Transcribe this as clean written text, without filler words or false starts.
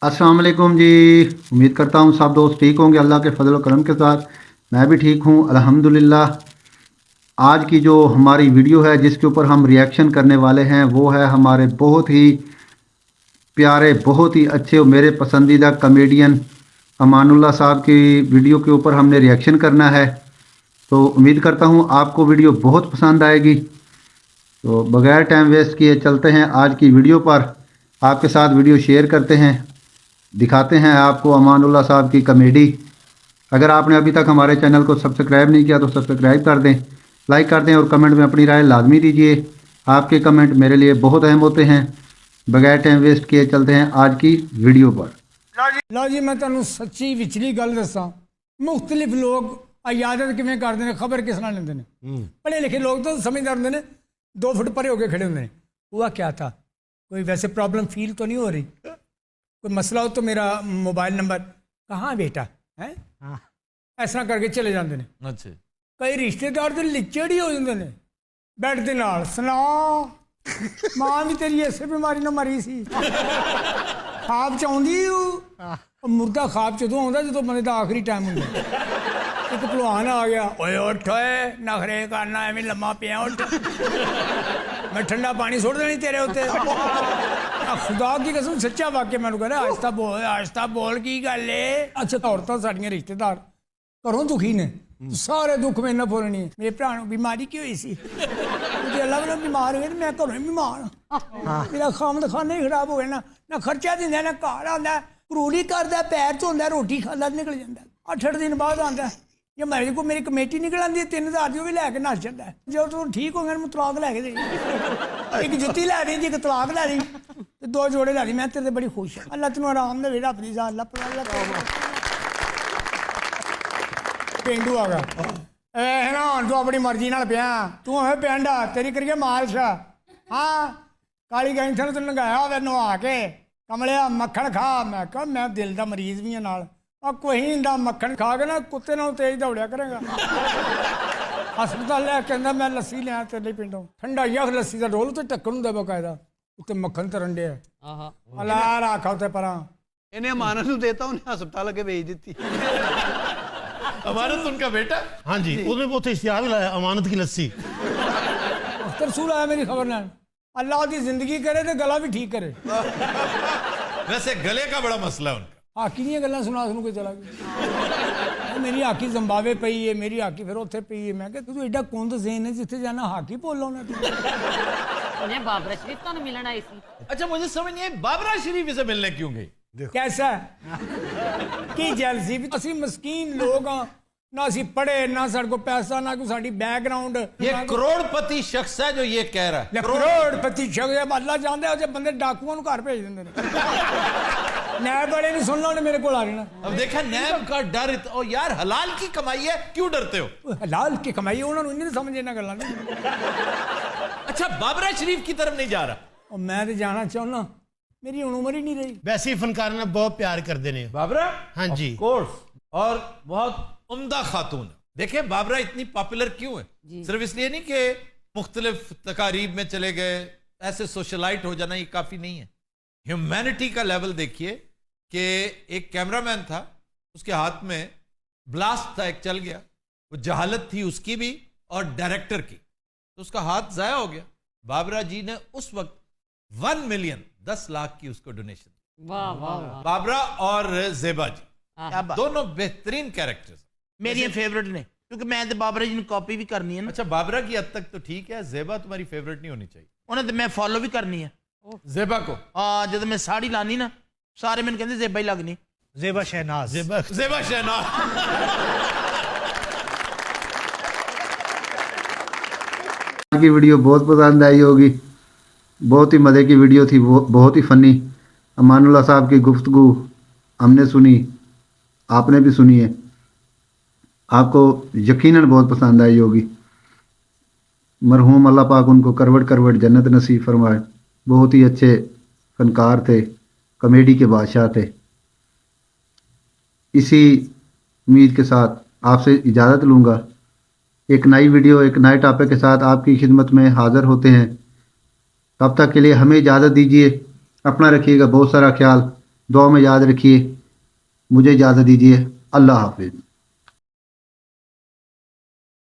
अस्सलाम वालेकुम जी। उम्मीद करता हूँ सब दोस्त ठीक होंगे अल्लाह के फजल व करम के साथ। मैं भी ठीक हूँ अल्हम्दुलिल्लाह। आज की जो हमारी वीडियो है जिसके ऊपर हम रिएक्शन करने वाले हैं वो है हमारे बहुत ही प्यारे, बहुत ही अच्छे और मेरे पसंदीदा कॉमेडियन अमानुल्लाह साहब की वीडियो के ऊपर हमने रिएक्शन करना है। तो उम्मीद करता हूँ आपको वीडियो बहुत पसंद आएगी। तो बगैर टाइम वेस्ट किए चलते हैं आज की वीडियो पर। आपके साथ वीडियो शेयर करते हैं, दिखाते हैं आपको अमानुल्लाह साहब की कॉमेडी। अगर आपने अभी तक हमारे चैनल को सब्सक्राइब नहीं किया तो सब्सक्राइब कर दें, लाइक कर दें और कमेंट में अपनी राय लाजमी दीजिए। आपके कमेंट मेरे लिए बहुत अहम होते हैं। बगैर टाइम वेस्ट किए चलते हैं आज की वीडियो पर। लो जी मैं तुहानू सच्ची विचली गल दसा। मुख्तलिफ लोग इजाजत किवें करते हैं, खबर किस नाल लेंदे ने। पढ़े लिखे लोग तो समझदार होंदे ने, 2 फुट परे होके खड़े होंदे ने। हुआ क्या था, कोई वैसे प्रॉब्लम फील तो नहीं हो रही, कोई मसला हो तो मेरा मोबाइल नंबर कहाँ बेटा है, इस तरह करके चले जाते हैं। अच्छा कई रिश्तेदार तो लिचड़ ही हो जाते हैं बैड के नाल। सुना मां भी तेरी इसे बीमारी ना मरी सी, खाब च आउंदी ਉਹ ਮੁਰਦਾ ਖਾਬ ਜਦੋਂ ਆਉਂਦਾ ਜਦੋਂ ਬੰਦੇ ਦਾ ਆਖਰੀ ਟਾਈਮ ਹੁੰਦਾ। ਇੱਕ ਭਲਵਾਨ ਆ ਗਿਆ, ਓਏ ਉੱਠ ਓਏ ਨਖਰੇ ਕਰਨਾ ਐਵੇਂ ਲੰਮਾ ਪਿਆ, ਉੱਠ ਮੈਂ ਠੰਡਾ ਪਾਣੀ ਸੁੱਟ ਦੇਣੀ ਤੇਰੇ ਉੱਤੇ। ਖੁਦਾ की कसम सच्चा वाक्य मैंने कह रहा आहिस्ता बोल की गल है। अच्छा औरतां साड़ियां रिश्तेदार घरों दुखी ने, सारे दुख में ना फुलनी है। मेरे भरा बीमारी की हुई सी, मुझे अल्लाह वाला बीमार हो गया, मैं घरों ही बीमार। मेरा खामद खाना ही खराब हो गया ना खर्चा दिंदा ना घर आंदा, घरूली करदा, पैर धोंदा, रोटी खांदा, निकल जाता। 8-8 दिन बाद आंदा, जे मेरे को मेरी कमेटी निकल आती है 3000 दी, वो भी लैके नस जाता है। जो तू ठीक हो गया मैं तलाक लैके दे, एक जुत्ती लै दी, एक तलाक लै दी, 2 जोड़े लै दी। मैं तेरे बड़ी खुश हाँ, अल्लाह तेन आराम दे, रब दी जान। पेंडू आ गया है ना, तू अपनी मर्जी नाल पिया, तू हमें पिंड आ, तेरी करिए मालिश। हाँ काली गैंथन तेन लगाया होवे नवा के, कमलिया मक्खन खा। मैं कहा मैं दिल का मरीज भी हाँ नाल, कोई इंदा मक्खन खा के ना कुत्ते नाल तेज दौड़िया करेगा। हस्पताल लिया, कहता मैं लस्सी लिया तेरे पिंडों, ठंडा ही लस्सी का रोल उत्ते ढक्कन होंदा बकायदा, उत्ते मक्खन तरन डे अला रखा उत्ते परा। इन्हें अमानत नूं देता, उन्हें हस्पताल अगे भेज दी। अमानत उनका बेटा। हाँ जी, उसने वो तो इश्तिहार भी लाया अमानत की लस्सी। तरसूल आया मेरी खबर ना, अल्लाह की जिंदगी करे तो गला भी ठीक करे। वैसे गले का बड़ा मसला है उनका। हाकी दी गल्लां सुना सुन के चला गया। मेरी हाकी जम्बावे पई है, मेरी हाकी फिर उत्थे पई है। मैं तू एडा कुंद ज़हन है जिथे जाना हाकी भुल होना। उन्हें बाबरा शरीफ तो मिलन आई सी। अच्छा मुझे समझ नहीं आई बाबरा शरीफ से मिलने क्यों गई? कैसा की जैलसी भी, असी मस्कीन लोग हाँ, ना असी पढ़े, ना साढ़े को पैसा, ना कोई साड़ी बैकग्राउंड। ये करोड़पति शख्स है जो ये कह रहा है। करोड़पति शख्स अल्लाह जानता है, बंदे डाकुओं को घर भेज देंगे। नैब बड़े नहीं सुन लो ने मेरे को आ जाना। अब देखा नैब का डर ओ यार हलाल की कमाई है, क्यों डरते हो? हलाल की कमाई उन्होंने नहीं समझे ना गल्लां। अच्छा बाबरा शरीफ की तरफ नहीं जा रहा? और मैं तो जाना चाहना, मेरी उम्र ही नहीं रही। वैसे ही फनकार ने बहुत प्यार करते ने बाबरा। हाँ जी कोर्स, और बहुत उम्दा खातून। देखे बाबरा इतनी पॉपुलर क्यों है? सिर्फ इसलिए नहीं कि मुख्तलिफ तकारीब में चले गए, ऐसे सोशलाइट हो जाना ये काफी नहीं है। ह्यूमैनिटी का लेवल देखिए कि एक कैमरामैन था, उसके हाथ में ब्लास्ट था, एक चल गया, वो जहालत थी उसकी भी और डायरेक्टर की, तो उसका हाथ जाया हो गया। बाबरा जी ने उस वक्त 1 मिलियन 10 लाख की उसको डोनेशन। वाह वाह वाह। बाबरा और जेबा जी दोनों बेहतरीन कैरेक्टर्स, मेरी फेवरेट ने, क्योंकि मैं तो बाबरा जी ने कॉपी भी करनी है ना। अच्छा बाबरा की हद तक तो ठीक है, जेबा तुम्हारी फेवरेट नहीं होनी चाहिए। उन्हें तो मैं फॉलो भी करनी है जेबा को। जब मैं साड़ी लानी ना, सारे मैंने कहते जेबा ही लगनी। जेबा शहनाज, जेबा शहनाज। आज की वीडियो बहुत पसंद आई होगी, बहुत ही मज़े की वीडियो थी, वो बहुत ही फ़नी। अमानुल्लाह साहब की गुफ्तगू हमने सुनी, आपने भी सुनी है, आपको यकीनन बहुत पसंद आई होगी। मरहूम अल्लाह पाक उनको करवट करवट जन्नत नसीब फरमाए। बहुत ही अच्छे फनकार थे, कॉमेडी के बादशाह थे। इसी उम्मीद के साथ आपसे इजाज़त लूँगा। एक नई वीडियो, एक नए टॉपिक के साथ आपकी खिदमत में हाज़िर होते हैं। तब तक के लिए हमें इजाज़त दीजिए। अपना रखिएगा बहुत सारा ख्याल। दुआ में याद रखिए। मुझे इजाज़त दीजिए। अल्लाह हाफिज़।